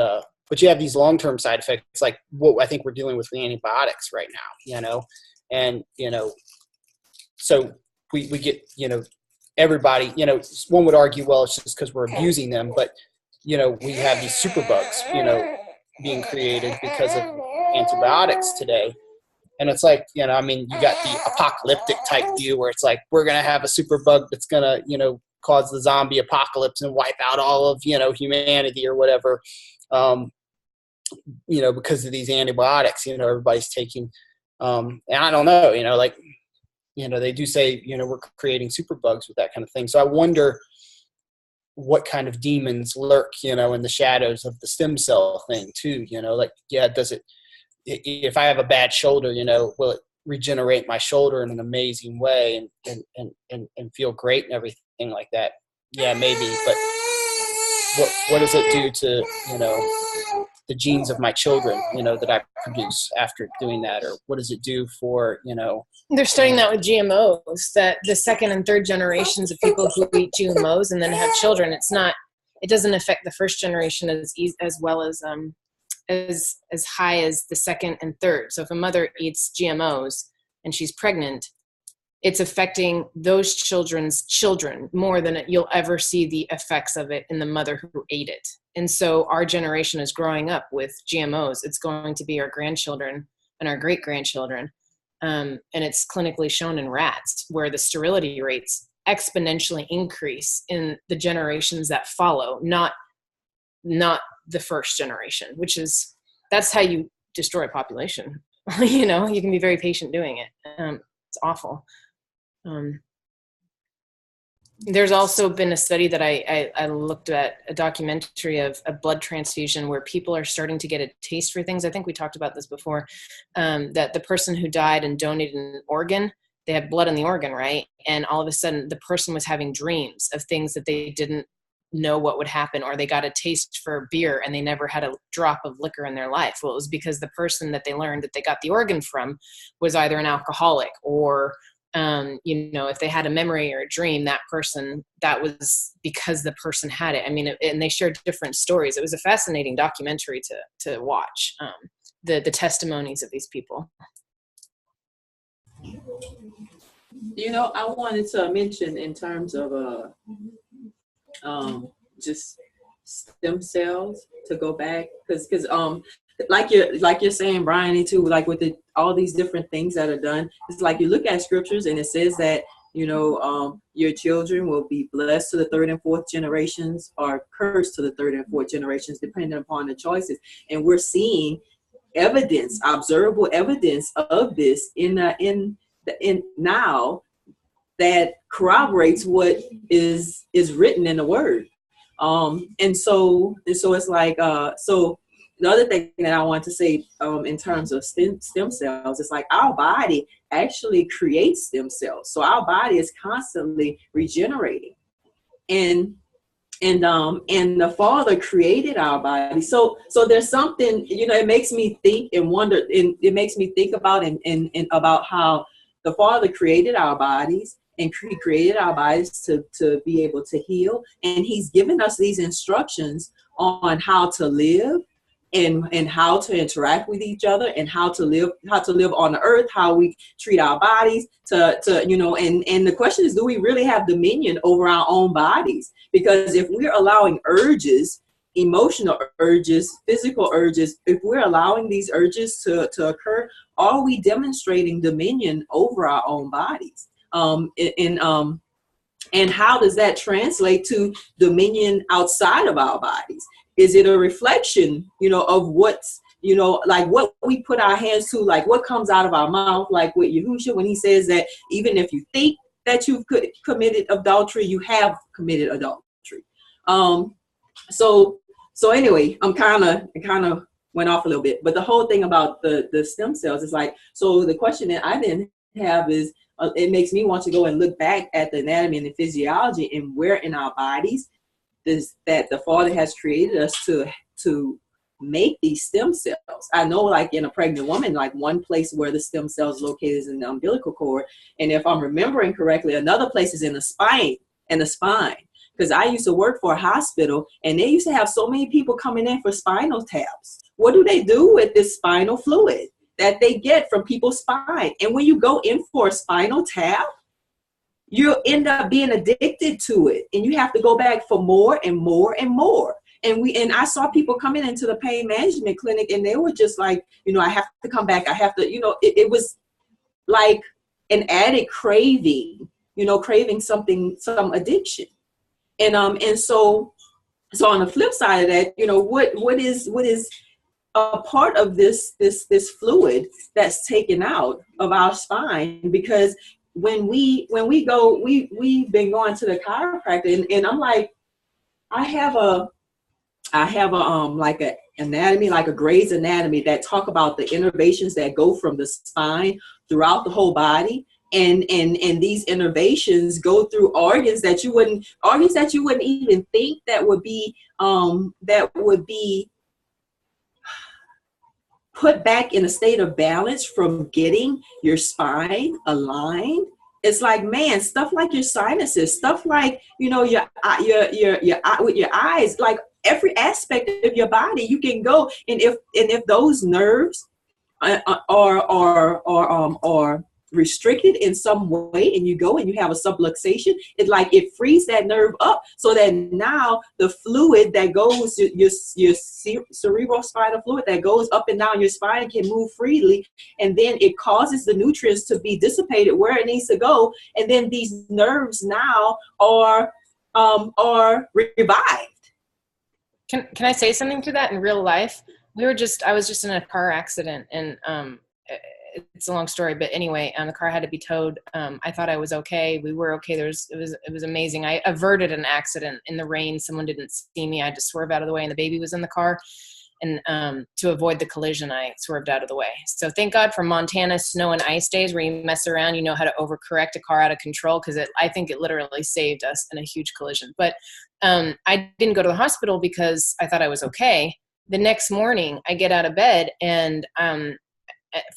but you have these long-term side effects, like what I think we're dealing with antibiotics right now, and, so we get, everybody, one would argue, well, it's just because we're abusing them, but, we have these superbugs, being created because of antibiotics today. And it's like, you got the apocalyptic type view where it's like, we're going to have a superbug that's going to, cause the zombie apocalypse and wipe out all of, humanity or whatever, because of these antibiotics, everybody's taking, and I don't know, they do say, we're creating superbugs with that kind of thing. So I wonder, what kind of demons lurk, in the shadows of the stem cell thing too, like, yeah, does it, if I have a bad shoulder, will it regenerate my shoulder in an amazing way and feel great and everything like that? Yeah, maybe, but what does it do to, the genes of my children, that I produce after doing that? Or what does it do for, They're studying that with GMOs, that the second and third generations of people who eat GMOs and then have children, it doesn't affect the first generation as well as high as the second and third. So if a mother eats GMOs and she's pregnant, it's affecting those children's children more than you'll ever see the effects of it in the mother who ate it. And so our generation is growing up with GMOs. It's going to be our grandchildren and our great-grandchildren. And it's clinically shown in rats where the sterility rates exponentially increase in the generations that follow, not the first generation, that's how you destroy a population. You can be very patient doing it. It's awful. There's also been a study that I looked at, a documentary of a blood transfusion where people are starting to get a taste for things. I think we talked about this before, that the person who died and donated an organ, they had blood in the organ, right? And all of a sudden the person was having dreams of things that they didn't know what would happen, or they got a taste for beer and they never had a drop of liquor in their life. Well, it was because the person that they learned that they got the organ from was either an alcoholic or if they had a memory or a dream, that was because the person had it. I mean, and they shared different stories. It was a fascinating documentary to watch, the testimonies of these people. I wanted to mention in terms of just stem cells, to go back, because like you're saying, Brian, too, like with all these different things that are done, it's like you look at scriptures and it says that your children will be blessed to the third and fourth generations, or cursed to the third and fourth generations, depending upon the choices. And we're seeing observable evidence of this in now that corroborates what is written in the Word. And so it's like, so the other thing that I want to say in terms of stem cells, it's like our body actually creates stem cells. So our body is constantly regenerating. And the Father created our body. So there's something, it makes me think and wonder, and it makes me think about and about how the Father created our bodies, and He created our bodies to be able to heal. And He's given us these instructions on how to live and how to interact with each other, and how to live on the earth, how we treat our bodies and the question is, do we really have dominion over our own bodies? Because if we're allowing urges, emotional urges, physical urges, if we're allowing these urges to occur, are we demonstrating dominion over our own bodies? And how does that translate to dominion outside of our bodies? Is it a reflection, of what's, like what we put our hands to, like what comes out of our mouth, like with Yahushua when he says that even if you think that you've committed adultery, you have committed adultery. So anyway, I kind of went off a little bit, but the whole thing about the stem cells is like, so the question that I then have is, it makes me want to go and look back at the anatomy and the physiology and where in our bodies that the Father has created us to make these stem cells. I know, like in a pregnant woman, like one place where the stem cells located is in the umbilical cord, and if I'm remembering correctly, another place is in the spine. Because I used to work for a hospital, and they used to have so many people coming in for spinal taps. What do they do with this spinal fluid that they get from people's spine? And when you go in for a spinal tap, you end up being addicted to it, and you have to go back for more and more and more. And I saw people coming into the pain management clinic, and they were just like, I have to come back. I have to, it was like an addict craving, craving something, some addiction. And so on the flip side of that, what is a part of this fluid that's taken out of our spine? Because when we go, we've been going to the chiropractor, and I'm like, I have a like a anatomy, like a Gray's Anatomy, that talk about the innervations that go from the spine throughout the whole body. And these innervations go through organs that you wouldn't even think that would be put back in a state of balance from getting your spine aligned. It's like, man, stuff like your sinuses, stuff like, you know, your with your eyes, like every aspect of your body, you can go. And if those nerves are restricted in some way, and you go and you have a subluxation, it's like it frees that nerve up, so that now the fluid that goes, your cerebrospinal fluid that goes up and down your spine, can move freely, and then it causes the nutrients to be dissipated where it needs to go, and then these nerves now are revived. Can I say something to that? In real life, I was just in a car accident, and it's a long story, but anyway, the car had to be towed. I thought I was okay. We were okay. It was amazing. I averted an accident in the rain. Someone didn't see me. I had to swerve out of the way, and the baby was in the car. And to avoid the collision, I swerved out of the way. So thank God for Montana snow and ice days, where you mess around, you know how to overcorrect a car out of control, because I think it literally saved us in a huge collision. But I didn't go to the hospital because I thought I was okay. The next morning, I get out of bed, and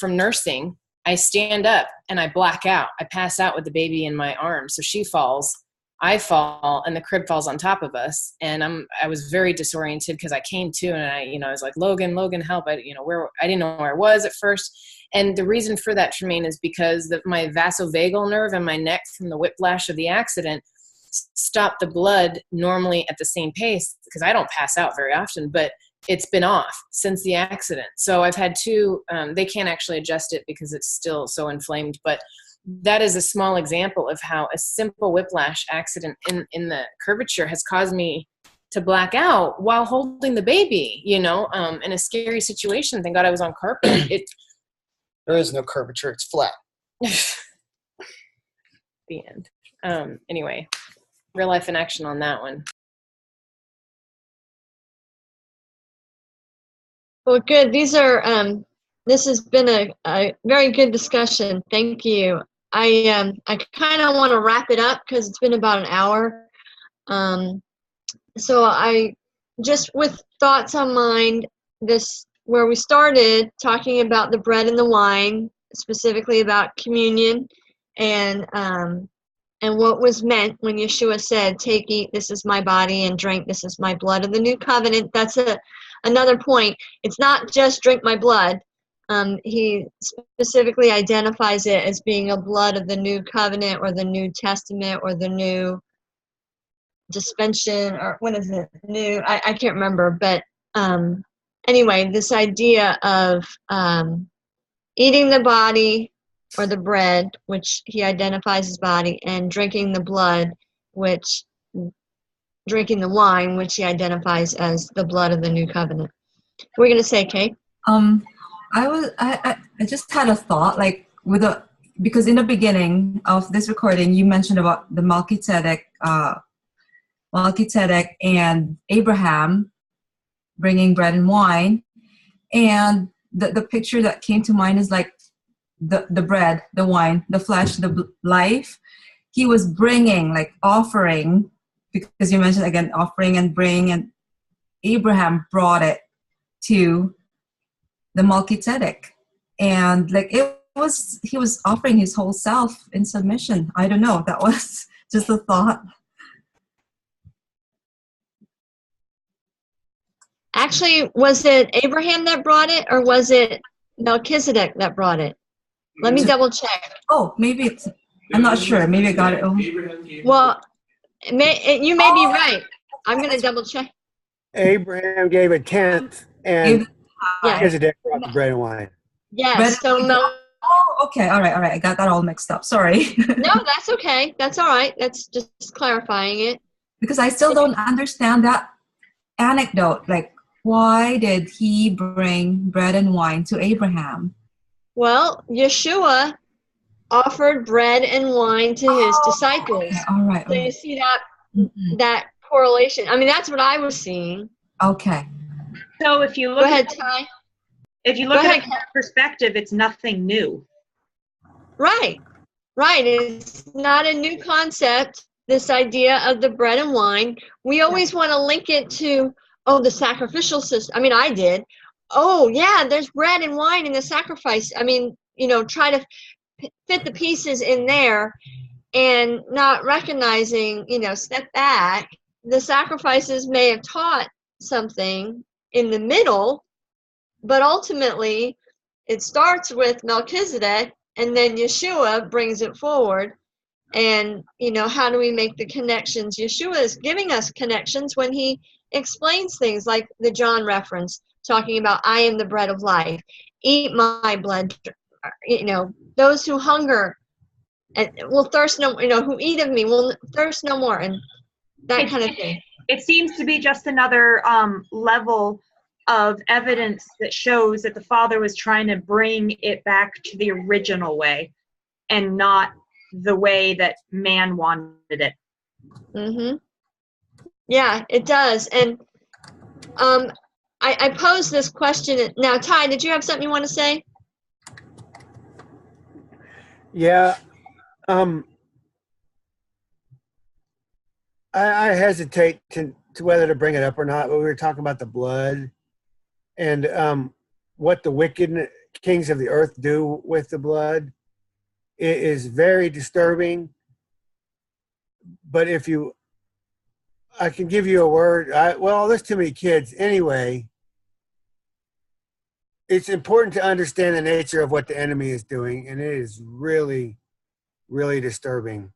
from nursing, I stand up and I black out. I pass out with the baby in my arms. So she falls, I fall, and the crib falls on top of us. And I was very disoriented, because I came to, and I was like, Logan, help. I didn't know where I was at first. And the reason for that, Tremaine, is because my vasovagal nerve in my neck from the whiplash of the accident stopped the blood normally at the same pace, because I don't pass out very often, but it's been off since the accident. So I've had two, they can't actually adjust it because it's still so inflamed, but that is a small example of how a simple whiplash accident in the curvature has caused me to black out while holding the baby, in a scary situation. Thank God I was on carpet. There is no curvature. It's flat. The end. Anyway, real life in action on that one. Well, good. This has been a very good discussion. Thank you. I kind of want to wrap it up, because it's been about an hour. So I just, with thoughts on mind, where we started talking about the bread and the wine, specifically about communion, and what was meant when Yeshua said, "Take, eat, this is my body, and drink, this is my blood of the new covenant." That's another point. It's not just drink my blood. He specifically identifies it as being a blood of the new covenant, or the New Testament, or the new dispensation, or what is it? New, I can't remember. But anyway, this idea of eating the body, or the bread, which he identifies as body, and drinking the blood, drinking the wine, which he identifies as the blood of the new covenant. What are you going to say, Kate? I just had a thought, like because in the beginning of this recording, you mentioned about the Melchizedek and Abraham bringing bread and wine, and the picture that came to mind is like the bread, the wine, the flesh, the life. He was bringing, like offering, because you mentioned again offering and bring, and Abraham brought it to the Melchizedek, and like he was offering his whole self in submission. I don't know, that was just a thought. Actually, was it Abraham that brought it, or was it Melchizedek that brought it? Let me double check. Oh, maybe I'm not sure. Maybe I got it. Well, you may be right. I'm going to double check. Abraham gave a tenth, and Melchizedek brought the bread and wine. Yes. Oh, okay. All right. I got that all mixed up. Sorry. No, that's okay. That's all right. That's just clarifying it. Because I still don't understand that anecdote. Like, why did he bring bread and wine to Abraham? Well, Yeshua offered bread and wine to his disciples. Okay. All right. So you see that correlation. I mean, that's what I was seeing. Okay. So if you Go look ahead, Ty. if you look Go at ahead, it from that perspective, it's nothing new. Right. Right. It's not a new concept, this idea of the bread and wine. We always want to link it to, oh, the sacrificial system. I mean, I did. Oh, yeah, there's bread and wine in the sacrifice. I mean, try to fit the pieces in there and not recognizing, step back. The sacrifices may have taught something in the middle, but ultimately it starts with Melchizedek, and then Yeshua brings it forward. And, how do we make the connections? Yeshua is giving us connections when he explains things like the John reference, talking about, I am the bread of life. Eat my blood. Those who hunger and will thirst no, who eat of me will thirst no more, and that kind of thing. It seems to be just another level of evidence that shows that the Father was trying to bring it back to the original way and not the way that man wanted it. Mm-hmm. Yeah, it does. And I posed this question. Now, Ty, did you have something you want to say? Yeah. I hesitate to whether to bring it up or not, but we were talking about the blood and what the wicked kings of the earth do with the blood. It is very disturbing. But I can give you a word. There's too many kids. Anyway, it's important to understand the nature of what the enemy is doing, and it is really, really disturbing.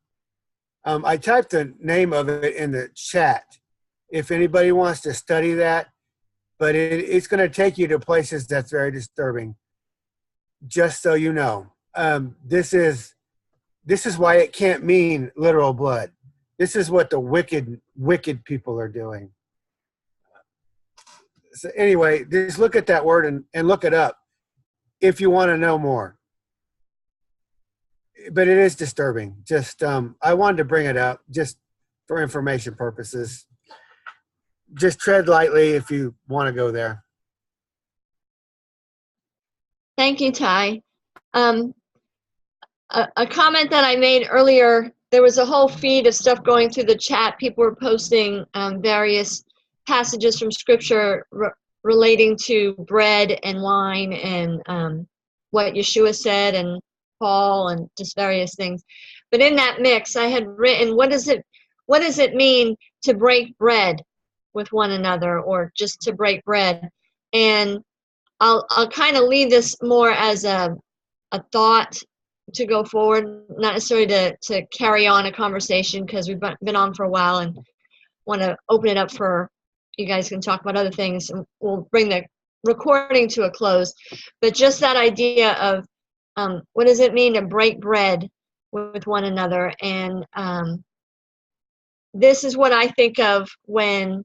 I typed the name of it in the chat if anybody wants to study that, but it's going to take you to places that's very disturbing, just so you know. This is why it can't mean literal blood. This is what the wicked people are doing. So anyway, just look at that word and look it up if you want to know more. But it is disturbing. Just I wanted to bring it up just for information purposes. Just tread lightly if you want to go there. Thank you, Ty. A comment that I made earlier, there was a whole feed of stuff going through the chat. People were posting various passages from Scripture relating to bread and wine and what Yeshua said and Paul and just various things. But in that mix, I had written, what does it mean to break bread with one another, or just to break bread? And I'll kind of leave this more as a thought to go forward, not necessarily to carry on a conversation, because we've been on for a while and want to open it up for you guys can talk about other things, and we'll bring the recording to a close. But just that idea of what does it mean to break bread with one another? And this is what I think of when,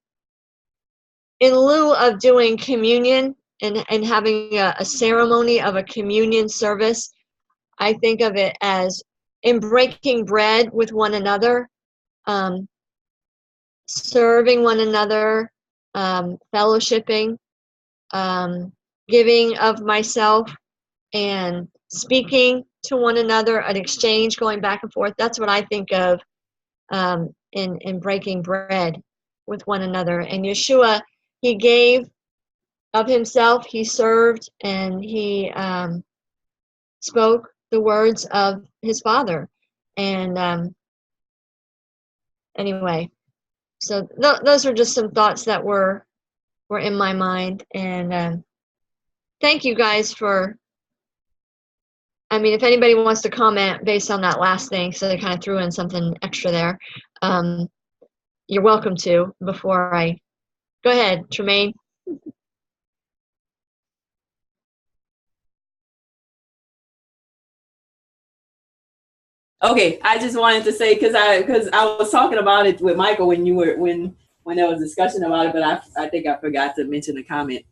in lieu of doing communion and having a ceremony of a communion service, I think of it as in breaking bread with one another, serving one another, fellowshipping, giving of myself, and speaking to one another, an exchange going back and forth. That's what I think of in breaking bread with one another. And Yeshua, he gave of himself, he served, and he spoke the words of his Father. And anyway, so those are just some thoughts that were in my mind. And thank you guys for, I mean, if anybody wants to comment based on that last thing, so they kind of threw in something extra there, you're welcome to before I go ahead, Tremaine. Okay, I just wanted to say because I was talking about it with Michael when there was discussion about it, but I think I forgot to mention the comment.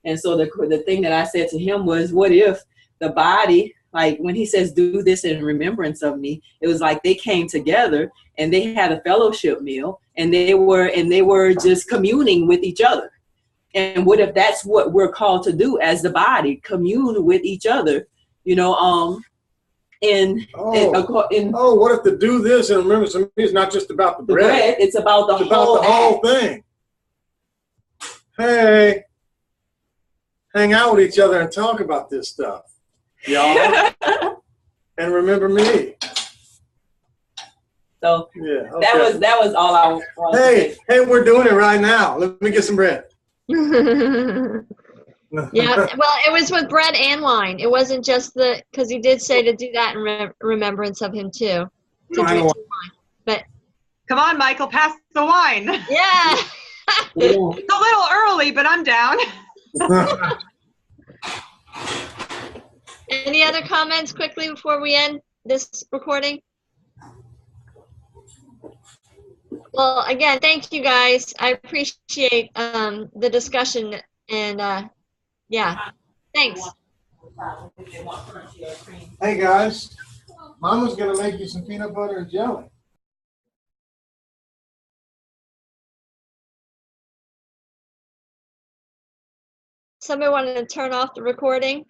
And so the thing that I said to him was, what if the body like when he says, do this in remembrance of me, it was like they came together and they had a fellowship meal, and they were just communing with each other. And what if that's what we're called to do as the body, commune with each other, you know, what if to do this and remembrance of me is not just about the bread, it's about the whole thing. Hey, hang out with each other and talk about this stuff, y'all. And remember me. So yeah, okay. that was all I wanted to say. Hey, we're doing it right now. Let me get some bread. Yeah, well, it was with bread and wine. It wasn't just because he did say to do that in remembrance of him too. To drink some wine. But come on, Michael, pass the wine. Yeah. It's a little early, but I'm down. Any other comments quickly before we end this recording? Well, again, thank you guys. I appreciate the discussion, and yeah, thanks. Hey guys, Mama's gonna make you some peanut butter and jelly. Somebody wanted to turn off the recording?